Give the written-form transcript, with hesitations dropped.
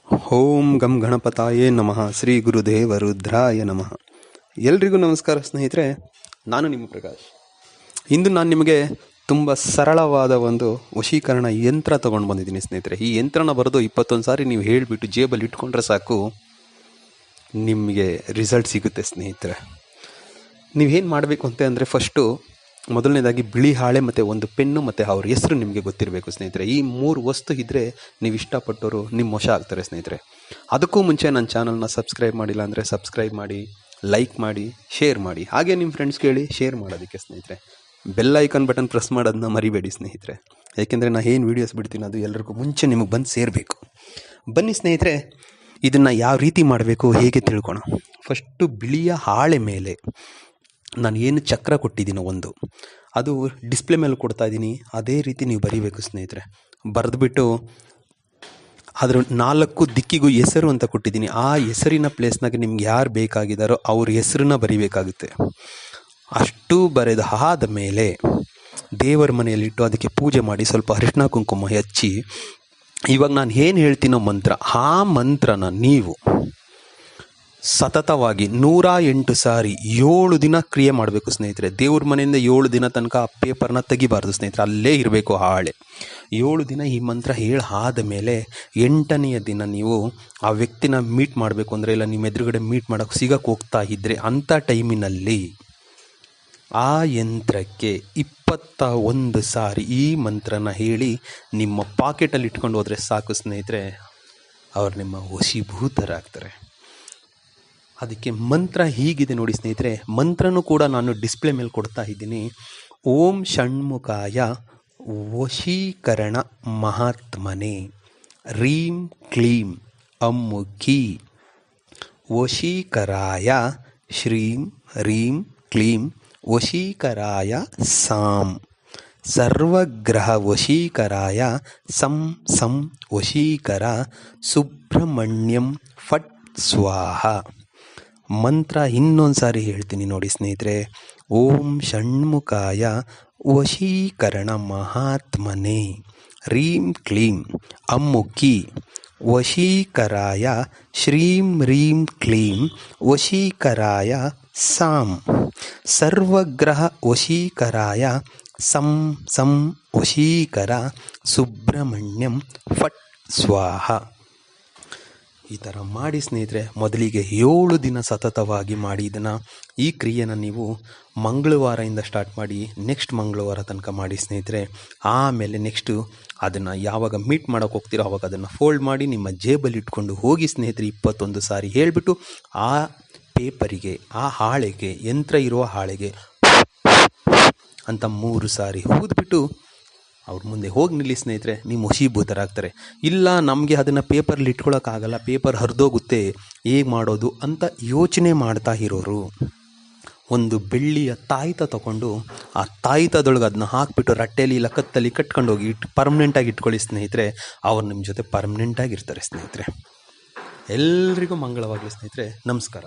ಓಂ ಗಂ ಗಣಪತಾಯೇ ನಮಃ. ಶ್ರೀ ಗುರುದೇವ ರುದ್ರಾಯ ನಮಃ. ಎಲ್ರಿಗೂ ನಮಸ್ಕಾರ ಸ್ನೇಹಿತರೆ, ನಾನು ನಿಮ್ಮ ಪ್ರಕಾಶ್. ಇಂದು ನಾನು ನಿಮಗೆ ತುಂಬ ಸರಳವಾದ ಒಂದು ವಶೀಕರಣ ಯಂತ್ರ ತೊಗೊಂಡು ಬಂದಿದ್ದೀನಿ ಸ್ನೇಹಿತರೆ. ಈ ಯಂತ್ರನ ಬರೆದು 21 ಸಾರಿ ನೀವು ಹೇಳಿಬಿಟ್ಟು ಜೇಬಲ್ಲಿ ಇಟ್ಕೊಂಡ್ರೆ ಸಾಕು, ನಿಮಗೆ ರಿಸಲ್ಟ್ ಸಿಗುತ್ತೆ ಸ್ನೇಹಿತರೆ. ನೀವೇನು ಮಾಡಬೇಕು ಅಂತ ಅಂದರೆ, ಮೊದಲನೇದಾಗಿ ಬಿಳಿ ಹಾಳೆ ಮತ್ತು ಒಂದು ಪೆನ್ನು ಮತ್ತು ಅವ್ರ ಹೆಸರು ನಿಮಗೆ ಗೊತ್ತಿರಬೇಕು ಸ್ನೇಹಿತರೆ. ಈ 3 ವಸ್ತು ಇದ್ದರೆ ನೀವು ಇಷ್ಟಪಟ್ಟವರು ನಿಮ್ಮ ವಶ ಆಗ್ತಾರೆ ಸ್ನೇಹಿತರೆ. ಅದಕ್ಕೂ ಮುಂಚೆ ನನ್ನ ಚಾನಲ್ನ ಸಬ್ಸ್ಕ್ರೈಬ್ ಮಾಡಿಲ್ಲ ಅಂದರೆ ಸಬ್ಸ್ಕ್ರೈಬ್ ಮಾಡಿ, ಲೈಕ್ ಮಾಡಿ, ಶೇರ್ ಮಾಡಿ. ಹಾಗೆ ನಿಮ್ಮ ಫ್ರೆಂಡ್ಸ್ಗೆ ಹೇಳಿ ಶೇರ್ ಮಾಡೋದಕ್ಕೆ ಸ್ನೇಹಿತರೆ. ಬೆಲ್ ಐಕಾನ್ ಬಟನ್ ಪ್ರೆಸ್ ಮಾಡೋದನ್ನ ಮರಿಬೇಡಿ ಸ್ನೇಹಿತರೆ, ಏಕೆಂದರೆ ನಾನು ಏನು ವೀಡಿಯೋಸ್ ಬಿಡ್ತೀನಿ ಅದು ಎಲ್ಲರಿಗೂ ಮುಂಚೆ ನಿಮಗೆ ಬಂದು ಸೇರಬೇಕು. ಬನ್ನಿ ಸ್ನೇಹಿತರೆ, ಇದನ್ನು ಯಾವ ರೀತಿ ಮಾಡಬೇಕು ಹೇಗೆ ತಿಳ್ಕೊಣ. ಫಸ್ಟು ಬಿಳಿಯ ಹಾಳೆ ಮೇಲೆ ನಾನು ಏನು ಚಕ್ರ ಕೊಟ್ಟಿದ್ದೀನೋ ಅದು ಡಿಸ್ಪ್ಲೇ ಮೇಲೆ ಕೊಡ್ತಾ ಇದ್ದೀನಿ. ಅದೇ ರೀತಿ ನೀವು ಬರೀಬೇಕು ಸ್ನೇಹಿತರೆ. ಬರೆದ್ಬಿಟ್ಟು ಅದರ 4 ದಿಕ್ಕಿಗೂ ಹೆಸರು ಅಂತ ಕೊಟ್ಟಿದ್ದೀನಿ. ಆ ಹೆಸರಿನ ಪ್ಲೇಸ್ನಾಗ ನಿಮ್ಗೆ ಯಾರು ಬೇಕಾಗಿದ್ದಾರೋ ಅವ್ರ ಹೆಸರನ್ನ ಬರಿಬೇಕಾಗುತ್ತೆ. ಅಷ್ಟು ಬರೆದು ಆದ ಮೇಲೆ ದೇವರ ಮನೆಯಲ್ಲಿಟ್ಟು ಅದಕ್ಕೆ ಪೂಜೆ ಮಾಡಿ ಸ್ವಲ್ಪ ಅರಿಶಿನ ಕುಂಕುಮ ಹಚ್ಚಿ, ಇವಾಗ ನಾನು ಏನು ಹೇಳ್ತೀನೋ ಮಂತ್ರ, ಆ ಮಂತ್ರನ ನೀವು ಸತತವಾಗಿ 108 ಸಾರಿ 7 ದಿನ ಕ್ರಿಯೆ ಮಾಡಬೇಕು ಸ್ನೇಹಿತರೆ. ದೇವ್ರ ಮನೆಯಿಂದ 7 ದಿನ ತನಕ ಆ ಪೇಪರ್ನ ತೆಗಿಬಾರ್ದು ಸ್ನೇಹಿತರೆ, ಅಲ್ಲೇ ಇರಬೇಕು ಹಾಳೆ. 7 ದಿನ ಈ ಮಂತ್ರ ಆದ ಮೇಲೆ 8ನೆಯ ದಿನ ನೀವು ಆ ವ್ಯಕ್ತಿನ ಮೀಟ್ ಮಾಡಬೇಕು ಅಂದರೆ, ಇಲ್ಲ ನಿಮ್ಮ ಎದುರುಗಡೆ ಮೀಟ್ ಮಾಡೋಕ್ಕೆ ಸಿಗಕ್ಕೆ ಹೋಗ್ತಾ ಇದ್ದರೆ, ಅಂಥ ಟೈಮಿನಲ್ಲಿ ಆ ಯಂತ್ರಕ್ಕೆ 21 ಸಾರಿ ಈ ಮಂತ್ರನ ಹೇಳಿ ನಿಮ್ಮ ಪಾಕೆಟಲ್ಲಿ ಇಟ್ಕೊಂಡು ಹೋದರೆ ಸಾಕು ಸ್ನೇಹಿತರೆ, ಅವ್ರು ನಿಮ್ಮ ವಶೀಭೂತರಾಗ್ತಾರೆ. ಅದಕ್ಕೆ ಮಂತ್ರ ಹೀಗಿದೆ ನೋಡಿ ಸ್ನೇಹಿತರೆ. ಮಂತ್ರನೂ ಕೂಡ ನಾನು ಡಿಸ್ಪ್ಲೇ ಮೇಲೆ ಕೊಡ್ತಾ ಇದ್ದೀನಿ. ಓಂ ಷಣ್ಮುಖಾಯ ವಶೀಕರಣ ಮಹಾತ್ಮನೆ ರೀಂ ಕ್ಲೀಂ ಅಮ್ಮುಖಿ ವಶೀಕರಾಯ ಶ್ರೀಂ ರೀಂ ಕ್ಲೀಂ ವಶೀಕರಾಯ ಸಾಂ ಸರ್ವಗ್ರಹ ವಶೀಕರಾಯ ಸಂ ಸಂ ವಶೀಕರ ಸುಬ್ರಹ್ಮಣ್ಯಂ ಫಟ್ ಸ್ವಾಹ. ಮಂತ್ರ ಇನ್ನೊಂದು ಸಾರಿ ಹೇಳ್ತೀನಿ ನೋಡಿ ಸ್ನೇಹಿತರೆ. ಓಂ ಷಣ್ಮುಖಾಯ ವಶೀಕರಣ ಮಹಾತ್ಮನೆ ರೀಂ ಕ್ಲೀಂ ಅಮ್ಮುಖಿ ವಶೀಕರಾಯ ಶ್ರೀಂ ರೀಂ ಕ್ಲೀಂ ವಶೀಕರಾಯ ಸಾಂ ಸರ್ವಗ್ರಹ ವಶೀಕರಾಯ ಸಂ ಸಂ ವಶೀಕರ ಸುಬ್ರಹ್ಮಣ್ಯಂ ಫಟ್ ಸ್ವಾಹ. ಈ ಥರ ಮಾಡಿ ಸ್ನೇಹಿತರೆ. ಮೊದಲಿಗೆ 7 ದಿನ ಸತತವಾಗಿ ಮಾಡಿ ಈ ಕ್ರಿಯೆನ ನೀವು ಮಂಗಳವಾರದಿಂದ ಸ್ಟಾರ್ಟ್ ಮಾಡಿ ನೆಕ್ಸ್ಟ್ ಮಂಗಳವಾರ ತನಕ ಮಾಡಿ ಸ್ನೇಹಿತರೆ. ಆಮೇಲೆ ನೆಕ್ಸ್ಟು ಅದನ್ನು ಯಾವಾಗ ಮೀಟ್ ಮಾಡೋಕ್ಕೆ ಹೋಗ್ತೀರೋ ಆವಾಗ ಅದನ್ನು ಫೋಲ್ಡ್ ಮಾಡಿ ನಿಮ್ಮ ಜೇಬಲ್ಲಿ ಇಟ್ಕೊಂಡು ಹೋಗಿ ಸ್ನೇಹಿತರೆ. 21 ಸಾರಿ ಹೇಳಿಬಿಟ್ಟು ಆ ಪೇಪರಿಗೆ, ಆ ಹಾಳೆಗೆ, ಯಂತ್ರ ಇರುವ ಹಾಳೆಗೆ ಅಂತ 3 ಸಾರಿ ಊದ್ಬಿಟ್ಟು ಅವ್ರ ಮುಂದೆ ಹೋಗಿ ನಿಲ್ಲಿ ಸ್ನೇಹಿತರೆ. ನೀವು ವಶೀಭೂತರಾಗ್ತಾರೆ. ಇಲ್ಲ ನಮಗೆ ಅದನ್ನು ಪೇಪರ್ಲಿ ಇಟ್ಕೊಳ್ಳೋಕ್ಕಾಗಲ್ಲ, ಪೇಪರ್ ಹರಿದೋಗುತ್ತೆ, ಹೇಗೆ ಮಾಡೋದು ಅಂತ ಯೋಚನೆ ಮಾಡ್ತಾ ಇರೋರು, ಒಂದು ಬೆಳ್ಳಿಯ ತಾಯ್ತ ತಗೊಂಡು ಆ ತಾಯ್ತದೊಳಗೆ ಅದನ್ನ ಹಾಕಿಬಿಟ್ಟು ರಟ್ಟೆಯಲ್ಲಿ ಇಲ್ಲ ಕತ್ತಲ್ಲಿ ಕಟ್ಕೊಂಡೋಗಿ ಪರ್ಮನೆಂಟಾಗಿ ಇಟ್ಕೊಳ್ಳಿ ಸ್ನೇಹಿತರೆ. ಅವ್ರು ನಿಮ್ಮ ಜೊತೆ ಪರ್ಮನೆಂಟಾಗಿರ್ತಾರೆ ಸ್ನೇಹಿತರೆ. ಎಲ್ರಿಗೂ ಮಂಗಳವಾಗಲಿ ಸ್ನೇಹಿತರೆ. ನಮಸ್ಕಾರ.